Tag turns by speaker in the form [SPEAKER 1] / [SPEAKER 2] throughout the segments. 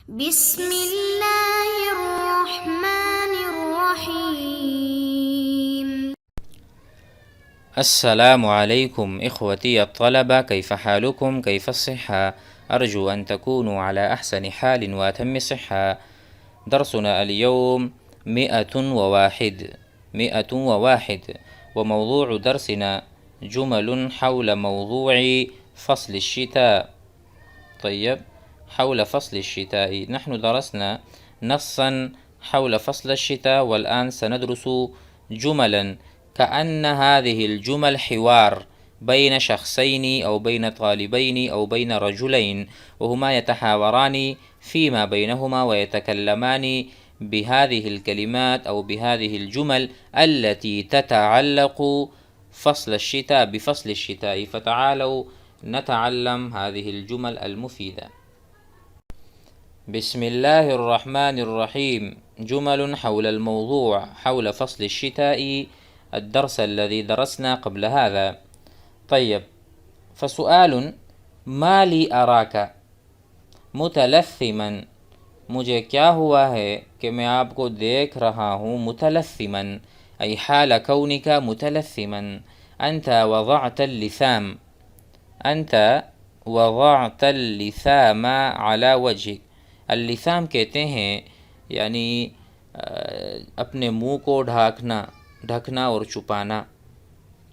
[SPEAKER 1] بسم اللہ الرحمن الرحیم.
[SPEAKER 2] السلام عليكم إخوتي الطلبة، كيف حالكم؟ كيف الصحة؟ أرجو أن تكونوا على أحسن حال وأتم صحة. درسنا اليوم 101 وموضوع درسنا جمل حول موضوع فصل الشتاء. طيب، حول فصل الشتاء نحن درسنا نصا حول فصل الشتاء، والآن سندرس جملا كأن هذه الجمل حوار بين شخصين أو بين طالبين أو بين رجلين، وهما يتحاوران فيما بينهما ويتكلمان بهذه الكلمات أو بهذه الجمل التي تتعلق فصل الشتاء بفصل الشتاء. فتعالوا نتعلم هذه الجمل المفيدة. بسم الله الرحمن الرحيم. جمل حول الموضوع حول فصل الشتاء، الدرس الذي درسنا قبل هذا. طيب، فسؤال: ما لي أراك متلثما، مجھے کیا ہوا ہے کہ میں آپ کو دیکھ رہا ہوں متلثما، ای حال کونک متلثما. انت وضعت اللثام، انت وضعت اللثام على وجهك. اللثام کہتے ہیں یعنی اپنے منہ کو ڈھکنا اور چھپانا،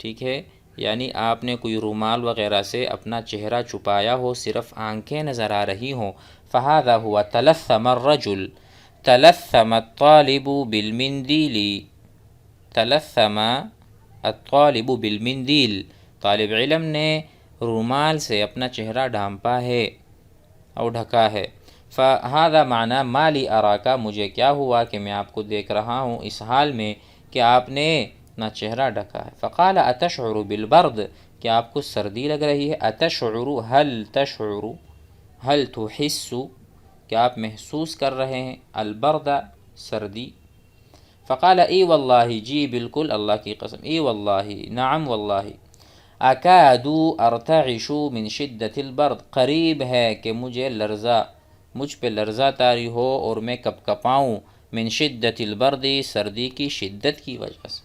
[SPEAKER 2] ٹھیک ہے. یعنی آپ نے کوئی رومال وغیرہ سے اپنا چہرہ چھپایا ہو، صرف آنکھیں نظر آ رہی ہوں. فهذا هو تلثم الرجل، تلثم الطالب بالمنديل، تلثم الطالب بالمنديل، طالب علم نے رومال سے اپنا چہرہ ڈھانپا ہے اور ڈھکا ہے. فهذا معنی ما لی اراکا، مجھے کیا ہوا کہ میں آپ کو دیکھ رہا ہوں اس حال میں کہ آپ نے اپنا چہرہ ڈھکا ہے. فقال اتشعر بالبرد، کیا آپ کو سردی لگ رہی ہے؟ اتشعر، هل تشعر، هل تحس، کیا آپ محسوس کر رہے ہیں البرد، سردی. فقال ای واللہ، جی بالکل اللہ کی قسم، ای واللہ، نعم واللہ. اکاد ارتعش من شدت البرد، قریب ہے کہ مجھ پہ لرزہ طاری ہو اور میں کپ کپاؤں. من شدت البرد، سردی کی شدت کی وجہ سے.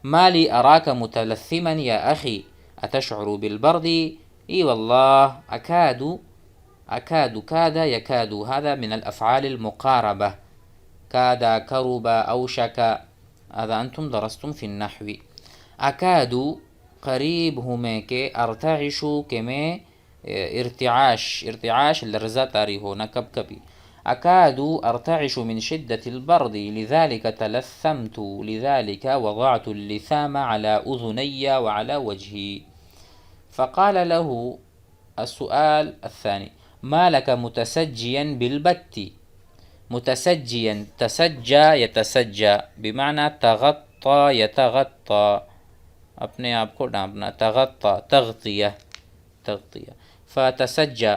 [SPEAKER 2] ما لی اراک متلثما یا اخی اتشعر بالبرد؟ ای واللہ. اکاد، كاد يكاد، هذا من الأفعال المقاربة. كاد، كرب، أوشك، هذا أنتم درستم في النحو. أكاد قریب ہوں میں کہ ارتعش کہ میں ارتعاش لرزہ طاری ہو، نہ کب کبھی. أكاد أرتعش من شدة البرد لذلك تلثمت، لذلك وضعت اللثام على أذني وعلى وجهي. فقال له السؤال الثاني: ما لك متسجيا بالبت. متسجيا، تسجى يتسجى بمعنى تغطى يتغطى، اپنے آپ کو ڈانپنا. تغطى تغطیہ، فتسجى.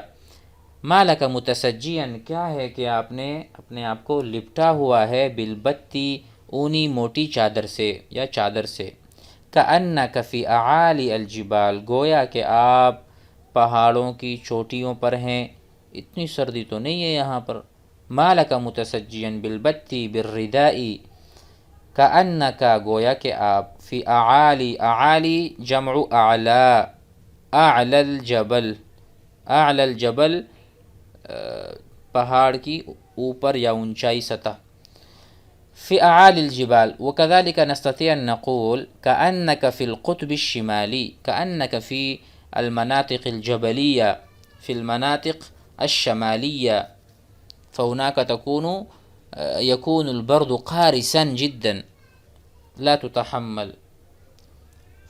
[SPEAKER 2] ما لك متسجيا، کیا ہے کہ آپ نے اپنے آپ کو لپٹا ہوا ہے بالبتی، اونی موٹی چادر سے یا چادر سے. كأنك في أعالي الجبال، گویا کہ آپ پہاڑوں کی چوٹیوں پر ہیں، اتنی سردی تو نہیں ہے یہاں پر. ما لك متسجيا بالبت بالرداء، كأنك گویا کہ آپ فی اعالی، اعالی جمع اعلا، اعلی الجبل، اعلی الجبل پہاڑ کی اوپر یا اونچائی سطح. في أعالي الجبال. وكذلك نستطيع أن نقول كأنك في القطب الشمالي، كأنك في المناطق الجبلية، في المناطق الشمالية، فهناك يكون البرد قارسا جدا لا تتحمل.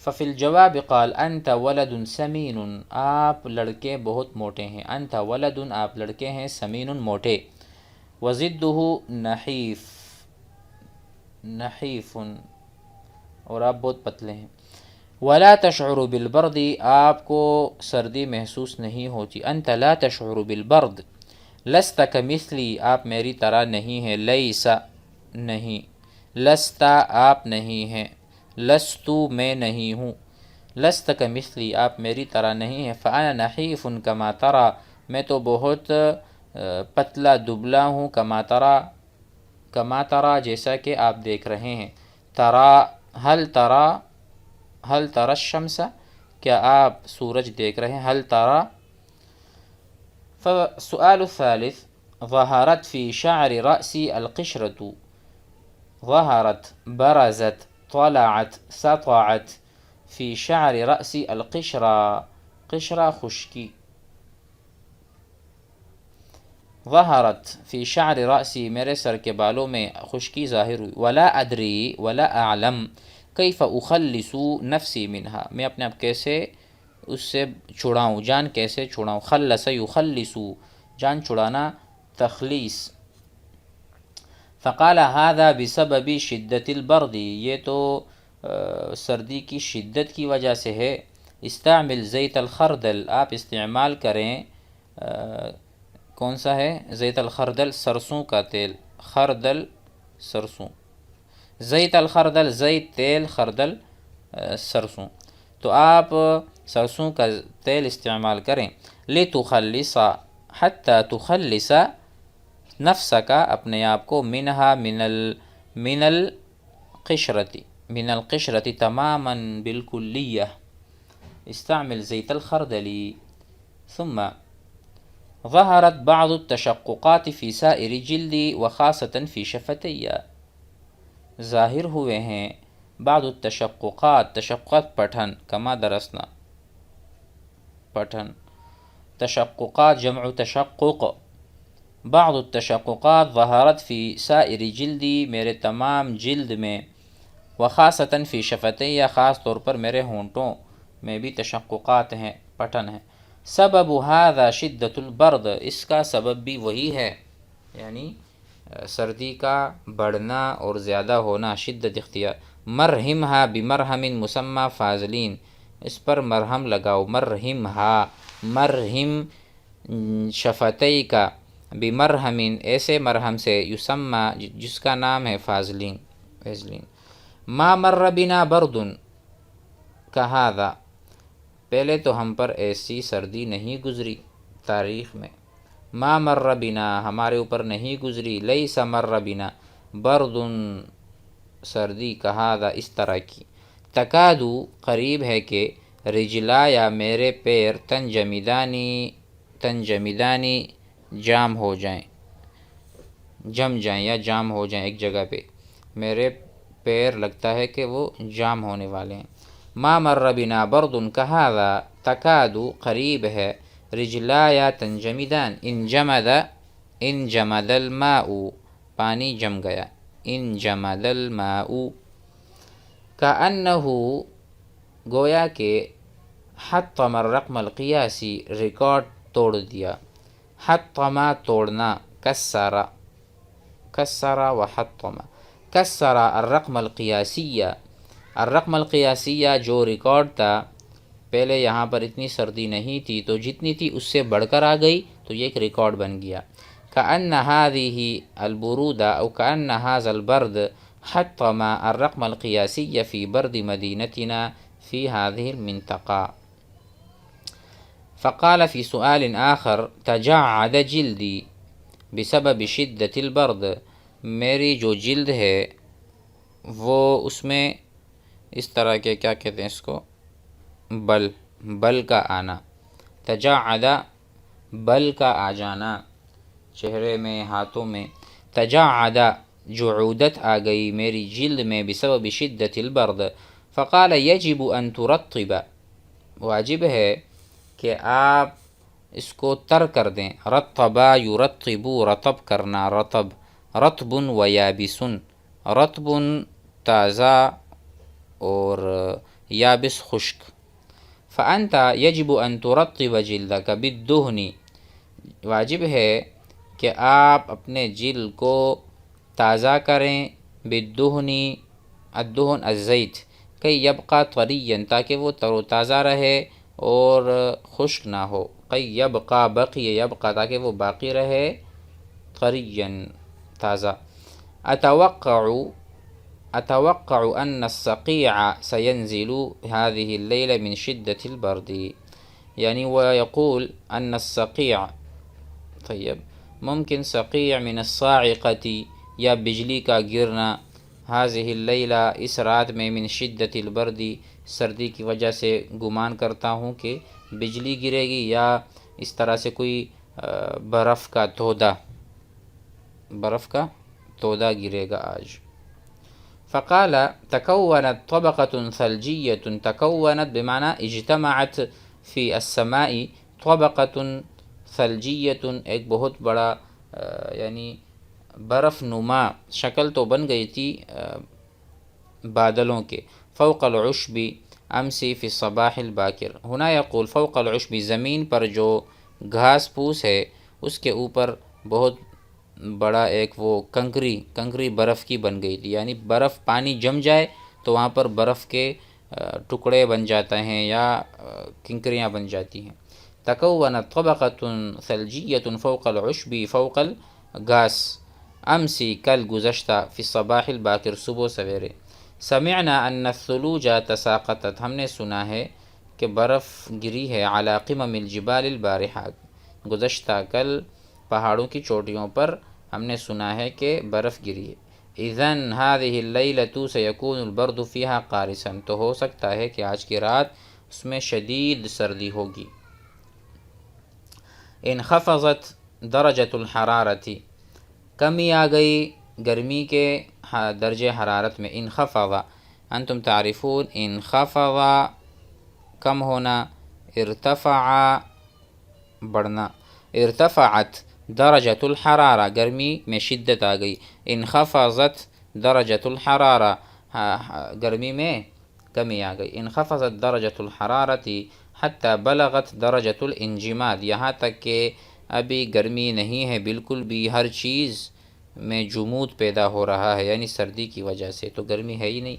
[SPEAKER 2] ففي الجواب قال أنت ولد سمين، آپ لڑکے بہت موٹے ہیں. أنت ولد، آپ لڑکے ہیں، سمین موٹے. وضده نحیف، نحیف، اور آپ بہت پتلے ہیں. ولا تشعر بالبرد، آپ کو سردی محسوس نہیں ہوتی. انت لا تشعر بالبرد. لست کمثلی، آپ میری طرح نہیں ہیں. لیس، نہیں. لست، آپ نہیں ہیں. لست، میں نہیں ہوں. لست کمثلی، آپ میری طرح نہیں ہیں. فانا نحیف کما ترى، میں تو بہت پتلا دبلا ہوں، کما ترا جیسا کہ آپ دیکھ رہے ہیں، حل ترى الشمس کیا آپ سورج دیکھ رہے ہیں، حل ترى. فالسؤال الثالث ظهرت في شعر رأسي القشرة، ظهرت برزت طلعت سطعت في شعر رأسي القشرة، قشرة خشکی. ظہرت فی شعر رأسی میرے سر کے بالوں میں خشکی ظاہر ہوئی. ولا ادری ولا اعلم کیف اخلص نفسی منہا، میں اپنے آپ کیسے اس سے چھڑاؤں، جان کیسے چھڑاؤں. خلص یخلص جان چھڑانا، تخلیص. فقال هذا بسبب شدت البرد، یہ تو سردی کی شدت کی وجہ سے ہے. استعمل زیت الخردل، آپ استعمال کریں کون سا ہے، زیت الخردل، سرسوں کا تیل. خردل سرسوں، زیت الخردل زیت تیل، خردل سرسوں. تو آپ سرسوں کا تیل استعمال کریں. لتخلص حتی تخلص نفسک، اپنے آپ کو، منہا من القشرتی، من القشرتی تماما بالکلیہ. استعمل زیت الخردلی. ثم ظہرت بعض التشققات فی سائر جلدی وخاصة فی شفتی، ظاہر ہوئے ہیں بعض التشققات، تشققات پٹھن، کما درسنا پٹھن، تشققات جمع تشقق. بعض التشققات ظہرت فی سائر جلدی، میرے تمام جلد میں، وخاصة فی شفتی، خاص طور پر میرے ہونٹوں میں بھی تشققات ہیں، پٹھن ہیں. سبب هذا شدت البرد، اس کا سبب بھی وہی ہے، یعنی سردی کا بڑھنا اور زیادہ ہونا، شدت اختیار. مرہمھا بمرہم مسمى فازلین، اس پر مرہم لگاؤ. مرہمھا، مرہم شفتئی کا، بمرہم ایسے مرہم سے، یسمى جس کا نام ہے فازلین. ما مر بنا برد كهذا، پہلے تو ہم پر ایسی سردی نہیں گزری تاریخ میں. ما مر بنا، ہمارے اوپر نہیں گزری. لیس مر بنا برد، سردی، كهذا اس طرح کی. تکادو قریب ہے کہ، رجلایا میرے پیر، تنجمدانی جام ہو جائیں، جم جائیں یا جام ہو جائیں ایک جگہ پہ. میرے پیر لگتا ہے کہ وہ جام ہونے والے ہیں. ما مر بنا برد كهذا تکادو قریب ہے، رجلایا تنجمدان، انجمد الماء پانی جم گیا، انجمد الماء. كأنه گویا کہ، حطم الرقم القیاسی ریکارڈ توڑ دیا. حطم توڑنا، کسر وحطم، کسر الرقم القیاسیہ، الرقم القیاسیہ جو ریکارڈ تھا. پہلے یہاں پر اتنی سردی نہیں تھی، تو جتنی تھی اس سے بڑھ کر آ گئی، تو یہ ایک ریکارڈ بن گیا. كأن هذه البرودة أو كأن هذا البرد حطم الرقم القياسي في برد مدينتنا في هذه المنطقة. فقال في سؤال آخر تجعد جلدي بسبب شدة البرد، میری جو جلد ہے وہ اس میں اس طرح کے، کیا کہتے ہیں اس کو، بل کا آنا. تجعد بل کا آ جانا چہرے میں، ہاتھوں میں. تجعد جعودت آ گئی میری جلد میں، بسبب شدت البرد. فقال یجب ان ترطب، واجب ہے کہ آپ اس کو تر کر دیں. رطبا یرطب، رطب کرنا، رطب. رطب و یابس، رطب تازہ اور یابس خشک. فأنت یجب ان ترطب جلدک بالدہن، واجب ہے کہ آپ اپنے جلد کو تازہ کریں، بالدہن، الدہن الزیت، کہ یبقى طریا، تاکہ وہ تر و تازہ رہے اور خشک نہ ہو. کہ یبقى، بقی یبقى، تاکہ وہ باقی رہے، طریا تازہ. اتوقع ان الصقيع سينزل هذه الليلة من شدة البرد، یعنی وہ یقول ان الصقيع، طيب ممکن صقیع من الصاعقتی یا بجلی کا گرنا، هذه اللیلہ اس رات میں، من شدت البردی سردی کی وجہ سے گمان کرتا ہوں کہ بجلی گرے گی، یا اس طرح سے کوئی برف کا تودہ گرے گا آج۔ فقال تكونت طبقة ثلجية، تكونت بمعنى اجتمعت في السماء طبقة ثلجية، ایک بہت بڑا یعنی برف نما شکل تو بن گئی تھی بادلوں کے، فوق العشب امسی فی الصباح الباکر، ہنا یقول فوق العشب زمین پر جو گھاس پھوس ہے اس کے اوپر بہت بڑا ایک وہ کنکری برف کی بن گئی تھی، یعنی برف پانی جم جائے تو وہاں پر برف کے ٹکڑے بن جاتے ہیں یا کنکریاں بن جاتی ہیں۔ تکونت طبقۃ ثلجیۃ فوق العشب فوق الغاس امسی کل گزشتہ، فی الصباح الباکر صبح سویرے۔ سمعنا ان الثلوج تساقطت، ہم نے سنا ہے کہ برف گری ہے، علی قمم الجبال البارحہ، گزشتہ کل پہاڑوں کی چوٹیوں پر ہم نے سنا ہے کہ برف گری ہے۔ اذن هذه اللیلۃ سیکون البرد فیہا قارسا، تو ہو سکتا ہے کہ آج کی رات اس میں شدید سردی ہوگی۔ انخفضت درجۃ الحرارۃ، کمی آ گئی گرمی کے درجہ حرارت میں۔ انخفض انتم تعرفون، انخفض کم ہونا، ارتفع بڑھنا، ارتفعت درجۃ الحرارہ گرمی میں شدت آ گئی، انخفضت درجۃ الحرارہ گرمی میں کمی آ گئی۔ انخفضت درجۃ الحرارۃ حتی بلغت درجۃ الانجماد، یہاں تک کہ ابھی گرمی نہیں ہے بالکل بھی، ہر چیز میں جمود پیدا ہو رہا ہے، یعنی سردی کی وجہ سے تو گرمی ہے ہی نہیں۔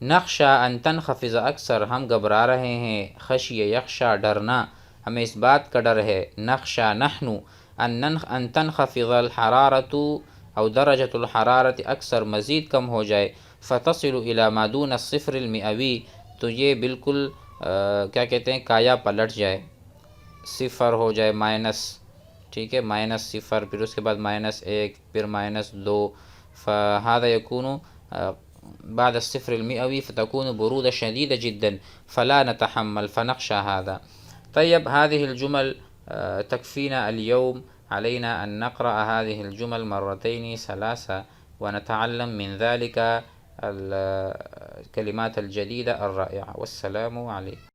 [SPEAKER 2] نخشا ان تنخفض اکثر، ہم گھبرا رہے ہیں، خشی یخشا ڈرنا، ہمیں اس بات کا ڈر ہے، نخشا نحن ان تنخفض الحرارۃ او درجۃ الحرارۃ اکثر مزید کم ہو جائے، فتصل الی ما دون الصفر المئوی، تو یہ بالکل کیا کہتے ہیں کایا پلٹ جائے، صفر ہو جائے مائنس، ٹھیک ہے، مائنس صفر، پھر اس کے بعد -1، پھر -2، فهذا يكون بعد الصفر المئوي فتكون برودة شديدة جدا فلا نتحمل فنخشى هذا۔ طيب هذه الجمل تكفينا اليوم، علينا أن نقرأ هذه الجمل مرتين 3 ونتعلم من ذلك الكلمات الجديدة الرائعة، والسلام عليكم۔